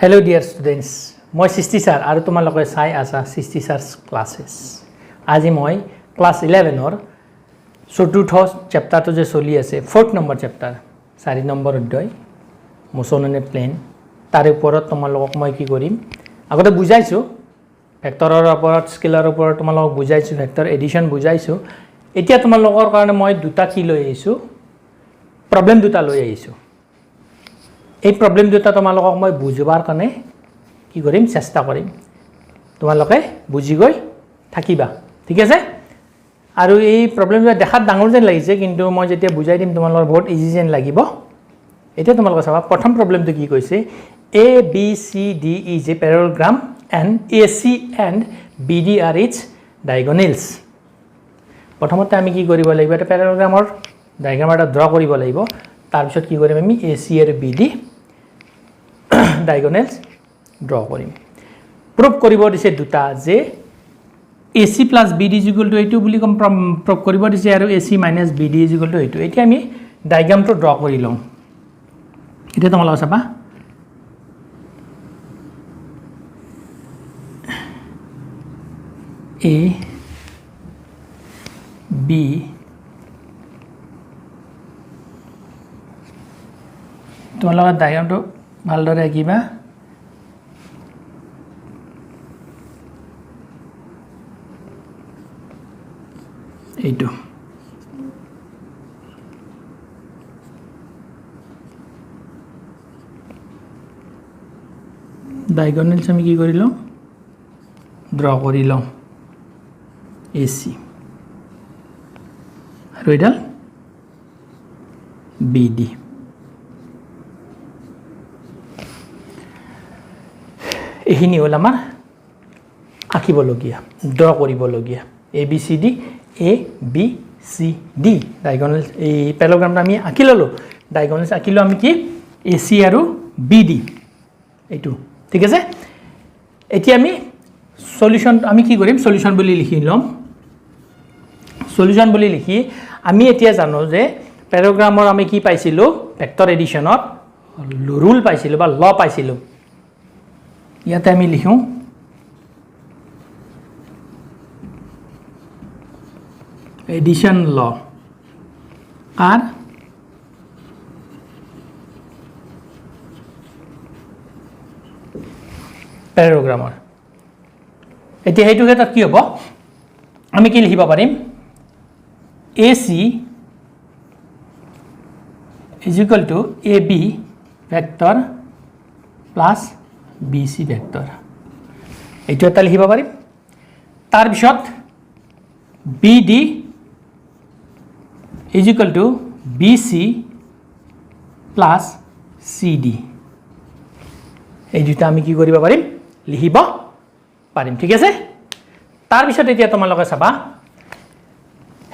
Hello dear students, মই সৃষ্টি sir আৰু তোমালোকে চাই আছা সৃষ্টি ছাৰছ ক্লাसेस। আজি মই ক্লাস 11 ৰ চতুৰ্থ চেপ্টাৰটো যে চলি আছে 4th নম্বৰ চেপ্টাৰ 4 নম্বৰ অধ্যায় মোচননে প্লেন তাৰ ওপৰত তোমালোকক মই কি কৰিম আগতে বুজাইছো ভেক্টৰৰ ওপৰত স্কেলাৰৰ ওপৰত তোমালোকক বুজাইছো ভেক্টৰ এডিশন বুজাইছো এতিয়া তোমালোকৰ কাৰণে মই দুটা কি লৈ আহিছো প্ৰবলেম দুটা লৈ আহিছো এই প্ৰবলেম দুটা তোমালোকক মই বুজিবাৰ কাৰণে কি কৰিম চেষ্টা কৰিম তোমালোকে বুজি গৈ থাকিবা ঠিক আছে আৰু এই প্ৰবলেমটো দেখাত ডাঙৰ যেন লাগিছে কিন্তু মই যেতিয়া বুজাই দিম তোমালোকৰ বহুত ইজি যেন লাগিব এতিয়া তোমালোকে চাবা প্ৰথম প্ৰবলেমটো কি কৈছে A B C D is a parallelogram and AC and BD are its diagonals প্ৰথমতে আমি কি কৰিব লাগিব এটা প্যাৰাগ্ৰামৰ ডায়াগ্ৰাম এটা ড্ৰ কৰিব লাগিব তাৰ পিছত কি কৰিম আমি AC আৰু BD diagonals draw কৰিম প্ৰুভ কৰিব দিছে দুটা যে AC plus BD is equal to এইটো বুলি প্ৰুভ কৰিব দিছে আৰু AC minus BD is equal to এইটো এতিয়া আমি ডায়াগ্ৰামটো ড্ৰ কৰি লম এতিয়া তোমালোকে চাবা A B তোমালোকৰ ডায়াগ্ৰামটো ভালদৰে আঁকিবা এইটো ডায়াগোনালস আমি কি কৰি লম ড্ৰ কৰি লম AC আৰু এডাল BD এখিনি হল আমাৰ আঁকিবলগীয়া ড্ৰ কৰিবলগীয়া ABCD ABCD ডায়াগোনালস এই প্যাৰাগ্ৰামটো আমি আঁকি ললো ডায়াগোনালস আঁকিলো আমি কি AC আৰু BD এইটো ঠিক আছে এতিয়া আমি সলিউশন আমি কি কৰিম সলিউশন বুলি লিখি লম সলিউশন বুলি লিখি আমি এতিয়া জানো যে প্যাৰাগ্ৰামৰ আমি কি পাইছিলো ভেক্টৰ এডিশনত ৰুল পাইছিলো বা ল পাইছিলো ইয়াতে আমি লিখো এডিশন ল আৰ প্যাৰাগ্ৰামৰ এতিয়া হেতু ক্ষেত্ৰত কি হ'ব আমি কি লিখিব পাৰিম AC is equal to AB vector plus BC vector এইটো এটা লিখিব পাৰিম তাৰ পিছত BD is equal to BC plus CD এই দুটা আমি কি কৰিব পাৰিম লিখিব পাৰিম ঠিক আছে তাৰ পিছত এতিয়া তোমালোকে চাবা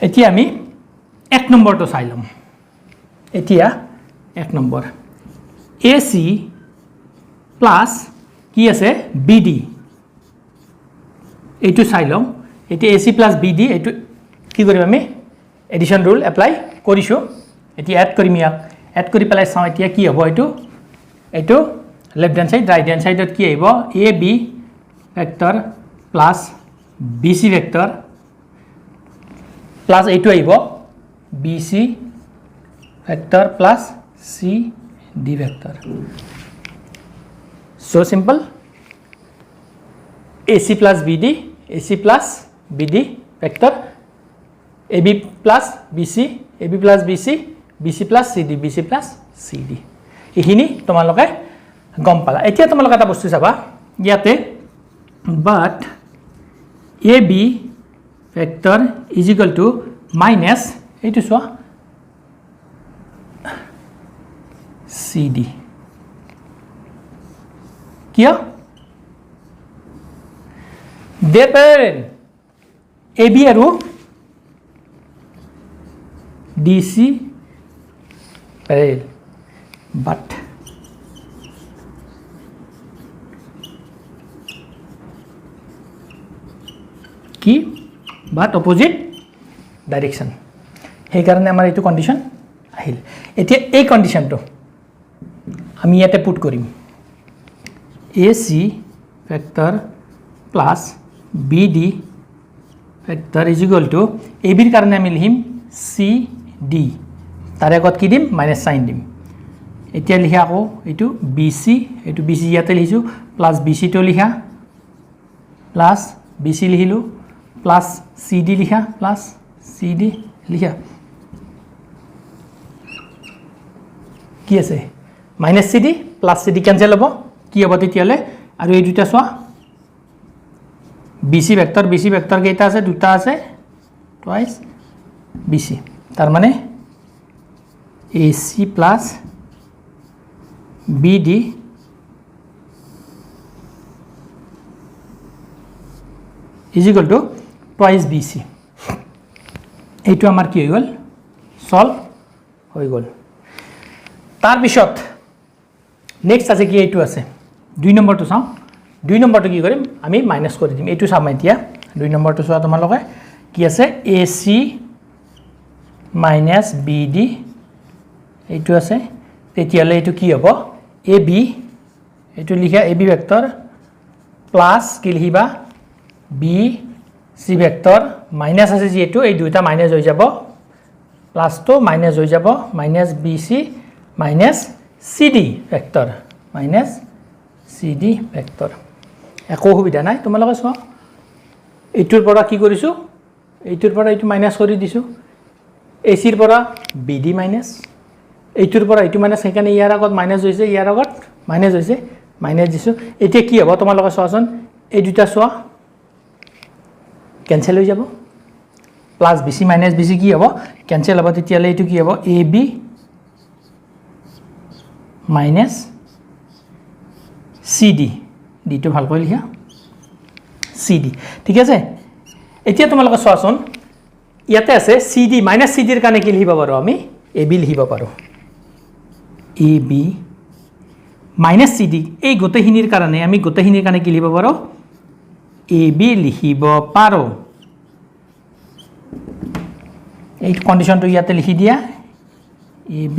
এতিয়া আমি এক নম্বৰটো চাই লম এতিয়া এক নম্বৰ AC প্লাস কি আছে BD এইটো চাই লম এতিয়া AC প্লাস BD এইটো কি কৰিম আমি এডিশন ৰুল এপ্লাই কৰিছো এতিয়া এড কৰিম ইয়াক এড কৰি পেলাই চাও এতিয়া কি হ'ব এইটো left hand side right hand সাইডত কি আহিব AB vector plus BC vector plus এইটো আহিব BC vector plus CD vector so simple AC plus BD vector AB plus BC BC plus CD এইখিনি তোমালোকে গম পালা এতিয়া তোমালোকে এটা বস্তু চাবা ইয়াতে but AB vector is equal to minus এইটো চোৱা CD কিয় their parallel AB আৰু DC parallel but কি but opposite direction সেই কাৰণে আমাৰ এইটো কন্ডিশন আহিল এতিয়া এই কন্ডিশনটো আমি ইয়াতে পুট কৰিম AC vector plus BD vector is equal to AB ৰ কাৰণে আমি লিখিম CD তাৰ আগত কি দিম মাইনাস সাইন দিম এতিয়া লিখা আকৌ এটো BC এটো BC ইয়াতে লিখিছো প্লাস BC তো লিখা প্লাস BC লিখিলো প্লাস CD লিখা প্লাস CD লিখা কি আছে minus CD plus CD cancel হ'ব কি হ'ব তেতিয়ালে আৰু এই দুটা সোৱা BC ভেক্টৰ কেইটা আছে দুটা আছে টুৱাইস BC তাৰ মানে AC plus BD is equal to twice BC এইটো আমাৰ কি হৈ গল সলভ হৈ গল তাৰ পিছত নেক্সট আছে কি এইটো আছে 2 নম্বৰটো চাও 2 নম্বৰটো কি কৰিম আমি মাইনাস কৰি দিম এইটো চাম এতিয়া 2 নম্বৰটো চোৱা তোমালোকে কি আছে AC minus BD এইটো আছে তেতিয়ালে এইটো কি হ'ব AB এইটো লিখা AB ভেক্টৰ প্লাস কি লিখিবা BC ভেক্টৰ মাইনাস আছে যি এইটো এই দুইটা মাইনাস হৈ যাব প্লাস তো মাইনাস হৈ যাব minus BC minus CD vector minus CD vector একো সুবিধা নাই তোমালোকে চোৱা এইটোৰ পৰা কি কৰিছো এইটোৰ পৰা এইটো মাইনাস কৰি দিছো AC ৰ পৰা BD মাইনাস এইটোৰ পৰা এইটো মাইনাস সেইকাৰণে ইয়াৰ আগত মাইনাস হৈছে ইয়াৰ আগত মাইনাস হৈছে মাইনাস দিছো এতিয়া কি হ'ব তোমালোকে চোৱাচোন এই দুটা চোৱা ক্যান্সেল হৈ যাব প্লাস BC মাইনাস BC কি হ'ব ক্যান্সেল হ'ব তেতিয়ালে এইটো কি হ'ব AB মাইনাস CD ডি টো ভালকৈ লিখা CD ঠিক আছে এতিয়া তোমালোকে চোৱাচোন ইয়াতে আছে CD মাইনাস CD ৰ কাৰণে কি লিখিব পাৰো আমি AB লিখিব পাৰো AB minus CD এই গোটেইখিনিৰ কাৰণে আমি গোটেইখিনিৰ কাৰণে কি লিখিব পাৰো AB লিখিব পাৰো এই কন্ডিশনটো ইয়াতে লিখি দিয়া AB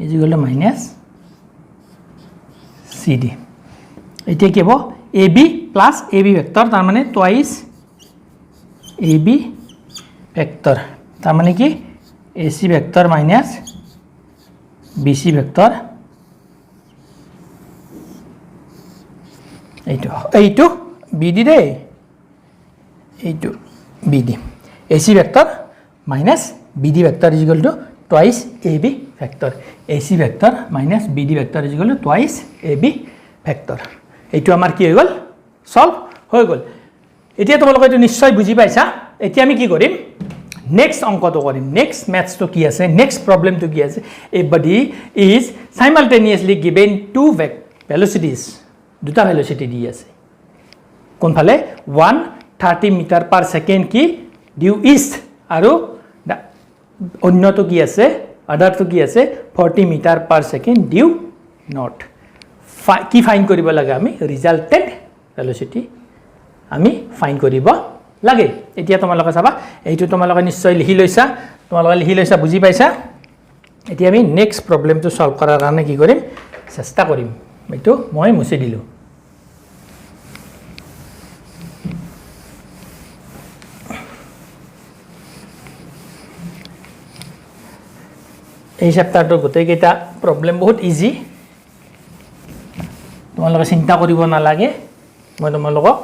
is equal to minus CD এতিয়া কি হ'ব AB plus AB ভেক্টৰ তাৰ মানে twice AB ভেক্টৰ তাৰ মানে কি AC vector minus BC vector এইটো BD দে এইটো BD AC vector minus BD vector is equal to twice AB vector AC vector minus BD vector is equal to twice AB vector এইটো আমাৰ কি হৈ গল solve হৈ গল এতিয়া তোমালোকে এইটো নিশ্চয় বুজি পাইছা এতিয়া আমি কি কৰিম next অঙ্কটো কৰিম next maths to কি আছে next problem to কি আছে a body is simultaneously given two velocities দুটা velocity দি আছে কোনফালে 130 মিটাৰ পাৰ সেকেন্ড কি ডিউ ইষ্ট আৰু অন্যটো কি আছে আদাৰটো কি আছে 40 metre per second due north কি ফাইন কৰিব লাগে আমি ৰিজাল্টেড velocity আমি ফাইন কৰিব লাগে এতিয়া তোমালোকে চাবা এইটো তোমালোকে নিশ্চয় লিখি লৈছা বুজি পাইছা এতিয়া আমি নেক্সট প্ৰবলেমটো সলভ কৰাৰ কাৰণে কি কৰিম চেষ্টা কৰিম এইটো মই মুছি দিলো এই চেপ্টাৰটো গোটেই কেইটা প্ৰবলেম বহুত ইজি তোমালোকে চিন্তা কৰিব নালাগে মই তোমালোকক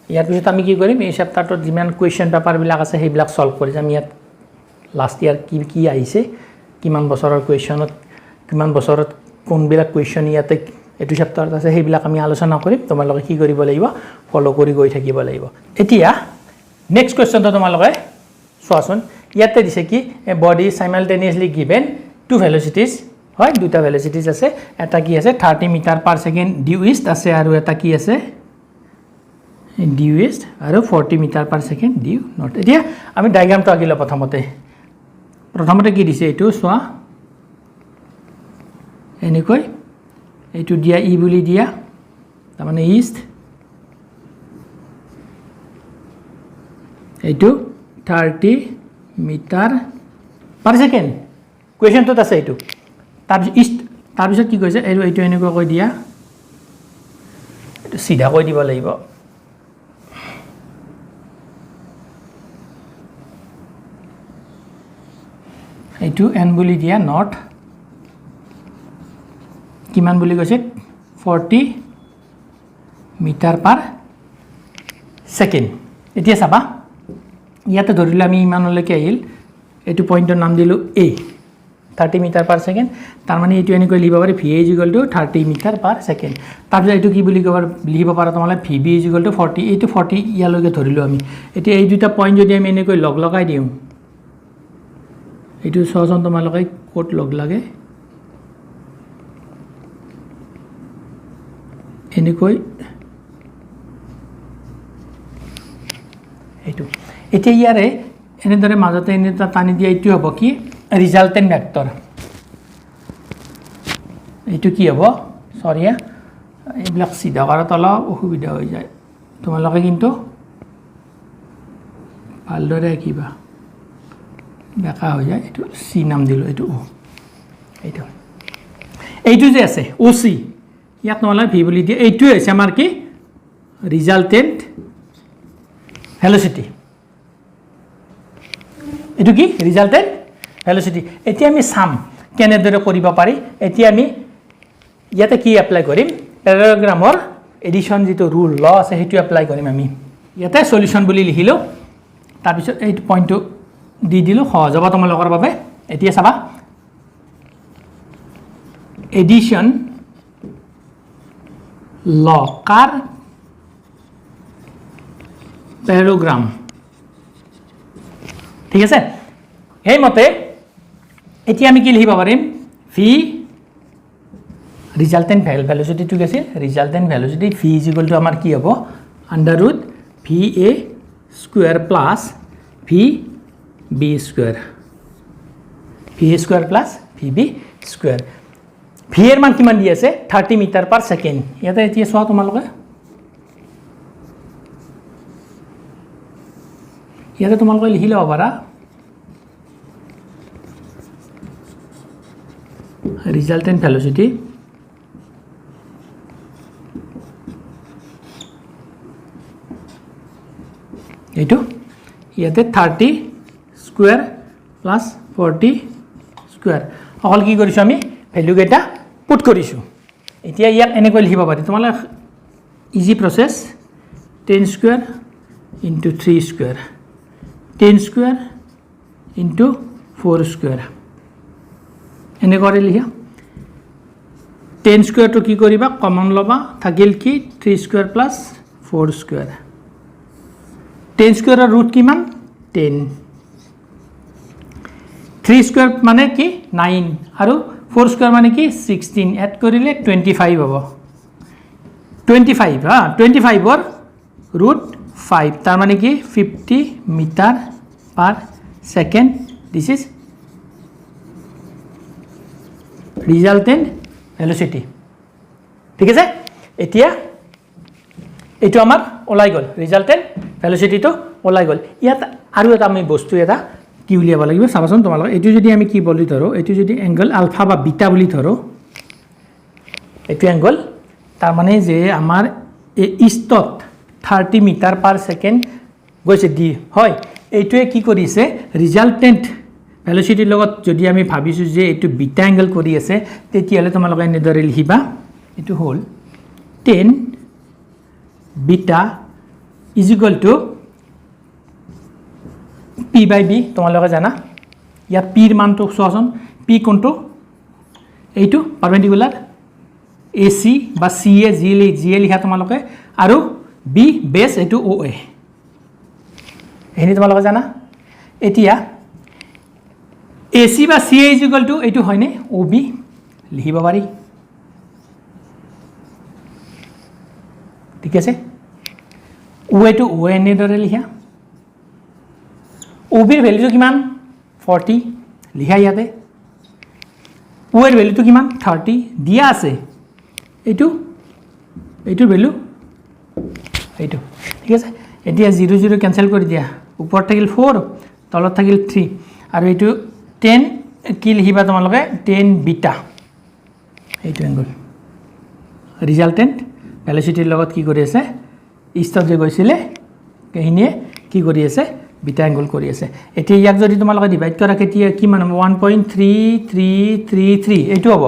ইয়াৰ পিছত আমি কি কৰিম এই চেপ্টাৰটোত যিমান কোৱেশ্চন পেপাৰ বিলাক আছে সেইবিলাক সলভ কৰি যাম ইয়াত লাষ্ট ইয়াৰ কি আহিছে কিমান বছৰৰ কোৱেশ্চনত কিমান বছৰত কোনবিলাক কোৱেশ্চন ইয়াতে এটো চেপ্টাৰত আছে সেইবিলাক আমি আলোচনা কৰিম তোমালোকে কি কৰিব লাগিব ফলো কৰি গৈ থাকিব লাগিব এতিয়া নেক্সট কোৱেশ্চনটো তোমালোকে চোৱাচোন ইয়াতে দিছে কি a body simultaneously given two velocities হয় দুটা ভেলোসিটিজ আছে এটা কি আছে 30 metre per second due east আছে আৰু এটা কি আছে ডিউ ইষ্ট আৰু 40 metre per second due north এতিয়া আমি ডায়াগ্ৰামটো আকিলো প্ৰথমতে কি দিছে এটো সোৱা এনেকৈ এটো দিয়া ই বুলি দিয়া তাৰ মানে ইষ্ট এটো 30 মিটাৰ পাৰ সেকেন্ড কোৱেশ্চনটো আছে এটো তাৰ পিছত কি কৈছে এইটো এনেকৈ কৈ দিয়া সিধা কৈ দিব লাগিব এইটো n বুলি দিয়া নট কিমান বুলি কৈছে 40 মিটাৰ পাৰ সেকেন্ড এতিয়া চাবা ইয়াতে ধৰিলে আমি ইমানলৈকে আহিল এইটো পইণ্টৰ নাম দিলো a 30 মিটাৰ পাৰ সেকেন্ড তাৰ মানে এইটো এনেকৈ লিখিব পাৰি va = 30 মিটাৰ পাৰ সেকেন্ড তাৰপিছত এইটো কি বুলি লিখিব পাৰা তোমালে vb = 40 এইটো 40 ইয়ালৈকে ধৰিলো আমি এতিয়া এই দুটা পইণ্ট যদি আমি এনেকৈ লগ লগাই দিওঁ এইটো সহজন তোমালোকে কোড লগ লাগে এনেকৈ এইটো এতিয়া ইয়াৰে এনেদৰে মাজতে এনেটা টানি দিয়া এইটো হ'ব কি ৰিজাল্টেন্ট ভেক্টৰ এইটো কি হ'ব সৰি এইবিলাক সিধা কৰাত অলপ অসুবিধা হৈ যায় তোমালোকে কিন্তু ভালদৰে কিবা বেকা হৈ যায় এইটো সি নাম দিলো এইটো ও এইটো যে আছে OC ইয়াক তোমালোকে ভি বুলি দিয়ে এইটোৱে হৈছে আমাৰ কি ৰিজাল্টেন্ট ভেলোচিটি এইটো কি ৰিজাল্টেন্ট ভেলোচিটি এতিয়া আমি চাম কেনেদৰে কৰিব পাৰি এতিয়া আমি ইয়াতে কি এপ্লাই কৰিম প্যাৰাগ্ৰামৰ এডিশন যেটো ৰুল ল আছে হেতু এপ্লাই কৰিম আমি ইয়াতে সলিউশন বুলি লিখিলো তাৰ পিছত এই পইণ্টটো দি দিলো সহজ হ'ব তোমালোকৰ বাবে এতিয়া চাবা এডিশন ল কাৰ প্যাৰাগ্ৰাম ঠিক আছে এই মতে এতিয়া আমি কি লিখিব পাৰিম ভি ৰিজাল্টেন্ট ভেলোচিটি টু গেছিল ৰিজাল্টেন্ট ভেলোচিটি ভি = আমাৰ কি হ'ব √ va square plus vb square va square plus vb square v এর মান কিমান দি আছে 30 মিটাৰ পাৰ সেকেন্ড ইয়াতে এতিয়া চোৱা তোমালোকে ইয়াতে তোমালোকে লিখি লব পাৰা resultant velocity এইটো ইয়াতে 30 স্কয়াৰ প্লাস 40 স্কয়াৰ অকল কি কৰিছো আমি ভ্যালু কেটা পুট কৰিছো এতিয়া ইয়াক এনেকৈ লিখিব পাৰি তোমালে easy process 10 square into 3 square 10 square into 4 square এনে কৰি লিখা 10 স্কয়াৰ তো কি কৰিবা কমন লবা থাকিল কি 3 স্কয়াৰ প্লাস 4 স্কয়াৰ 10 স্কয়াৰৰ ৰুট কিমান 10 3 স্কয়াৰ মানে কি 9 আৰু 4 স্কয়াৰ মানে কি 16 এড কৰিলে 25 হ'ব 25 হা 25 ৰ ৰুট 5 তাৰ মানে কি 50 metre per second this is resultant velocity ঠিক আছে এতিয়া এটো আমাৰ ওলাই গল resultant velocity তো ওলাই গল ইয়াত আৰু এটা আমি বস্তু এটা কি উলিয়াব লাগিব চাবাচোন তোমালোক এটো যদি আমি কি বলি ধৰো এটো যদি অ্যাঙ্গেল আলফা বা বিটা বুলি ধৰো এটো অ্যাঙ্গেল তাৰ মানে যে আমাৰ ইষ্টত 30 মিটাৰ পাৰ সেকেন্ড গৈছে দি হয় এইটোৱে কি কৰিছে resultant velocity লগত যদি আমি ভাবিছো যে এটো বিটা অ্যাঙ্গেল কৰি আছে তেতিয়ালে তোমালোকে এনেদৰে লিখিবা এটো হল 10 beta is equal to p by b তোমালোকে জানা ইয়াত p ৰ মানটো চোৱাচোন p কোনটো এইটো পাৰপেন্ডিকুলাৰ ac বা ca ga লিখা তোমালোকে আৰু b বেস এটো oa এনি তোমালোকে জানা এতিয়া AC বা CA is equal to এইটো হয়নে OB লিখিব পাৰি ঠিক আছে OA to OA এনে দৰে লিখা OB এৰ ভ্যালু কিমান 40 লিখা ইয়াতে O এৰ ভ্যালু কিমান 30 দিয়া আছে এইটোৰ ভ্যালু এইটো ঠিক আছে এতিয়া 0 0 ক্যান্সেল কৰি দিয়া ওপৰত থাকিল 4 তলত থাকিল 3 আৰু এইটো 10 কি লিখিবা তোমালোকে 10 বিটা এইটো অ্যাঙ্গেল ৰিজাল্টেন্ট ভেলচিটিৰ লগত কি কৰি আছে ইষ্টত যে গৈছিলে এইখিনিয়ে কি কৰি আছে বিটা এংগল কৰি আছে এতিয়া ইয়াক যদি তোমালোকে ডিভাইড কৰা কেতিয়া কিমান হ'ব 1.3333 এইটো হ'ব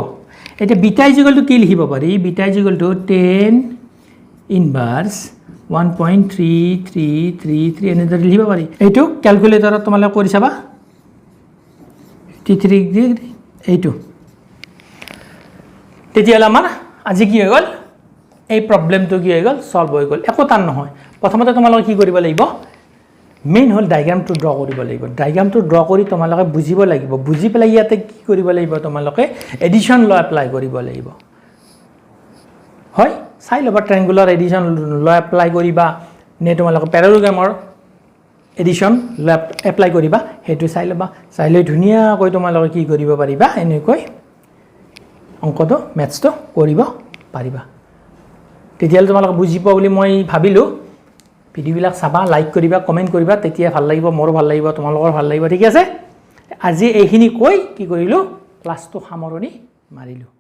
এতিয়া বিটা ইজ ইকুৱেল টু কি লিখিব পাৰি বিটা ইজ ইকুৱেল টু 10 ইনভাৰ্স 1.3333 এনেদৰে লিখিব পাৰি এইটো ক্যালকুলেটৰত তোমালোকে কৰি চাবা 83 ডিগ্ৰী এইটো তেতিয়াহ'লে আমাৰ আজি কি হৈ গ'ল এই প্ৰবলেমটো কি হৈ গ'ল সলভ হৈ গ'ল একো টান নহয় প্ৰথমতে তোমালোকে কি কৰিব লাগিব মেইন হল ডায়াগ্ৰামটো ড্ৰ কৰিব লাগিব ডায়াগ্ৰামটো ড্ৰ কৰি তোমালোকে বুজিব লাগিব বুজি পেলাই ইয়াতে কি কৰিব লাগিব তোমালোকে এডিশন ল এপ্লাই কৰিব লাগিব হয় চাই লবা ট্ৰায়াঙ্গুলাৰ এডিশন ল এপ্লাই কৰিবা নে তোমালোকে প্যাৰালেলোগ্ৰামৰ এডিশন ল এপ্লাই কৰিবা হেতু চাই লবা চাই লৈ ধুনিয়াকৈ তোমালোকে কি কৰিব পাৰিবা এনেকৈ অংকটো ম্যাথছটো কৰিব পাৰিবা তেতিয়ালে তোমালোকে বুজি পাও বুলি মই ভাবিলো ভিডিওবিলাক চাবা লাইক কৰিবা কমেন্ট কৰিবা তেতিয়া ভাল লাগিব মোৰ ভাল লাগিব তোমালোকৰ ভাল লাগিব ঠিক আছে আজি এইখিনি কৈ কি কৰিলো ক্লাছটো সামৰণি মাৰিলো